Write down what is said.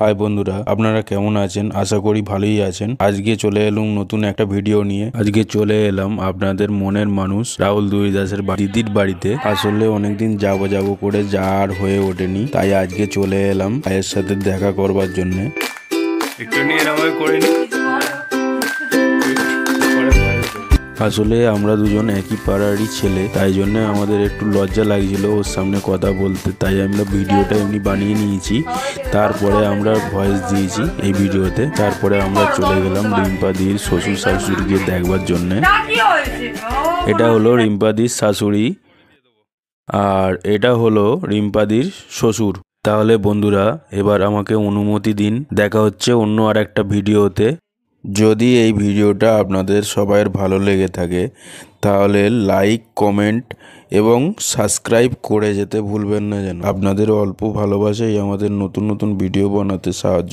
High বন্ধুরা, আপনারা কেমন আছেন? আশা করি ভালোই আছেন। আজকে চলে এলাম নতুন একটা ভিডিও নিয়ে। আজকে চলে এলাম আপনাদের মনের মানুষ রাহুল দুইদাসের দিদির বাড়িতে। আসলে অনেকদিন যাব করে যা আর হয়ে ওঠেনি, তাই আজকে চলে এলাম ভাইয়ের সাথে দেখা করবার জন্য। একটু নিয়ে করে নি। আসলে আমরা দুজন একই পাড়ারই ছেলে, তাই জন্য আমাদের একটু লজ্জা লাগছিল ওর সামনে কথা বলতে, তাই আমরা ভিডিওটা এমনি বানিয়ে নিয়েছি। তারপরে আমরা ভয়েস দিয়েছি এই ভিডিওতে। তারপরে আমরা চলে গেলাম রিম্পাদির শ্বশুর শাশুড়িকে দেখবার জন্য। এটা হলো রিম্পাদির শাশুড়ি আর এটা হলো রিম্পাদির শ্বশুর। তাহলে বন্ধুরা, এবার আমাকে অনুমতি দিন, দেখা হচ্ছে অন্য আর একটা ভিডিওতে। যদি এই ভিডিওটা আপনাদের সবাইয়ের ভালো লেগে থাকে তাহলে লাইক, কমেন্ট এবং সাবস্ক্রাইব করে যেতে ভুলবেন না যেন। আপনাদের অল্প ভালোবাসাই আমাদের নতুন নতুন ভিডিও বানাতে সাহায্য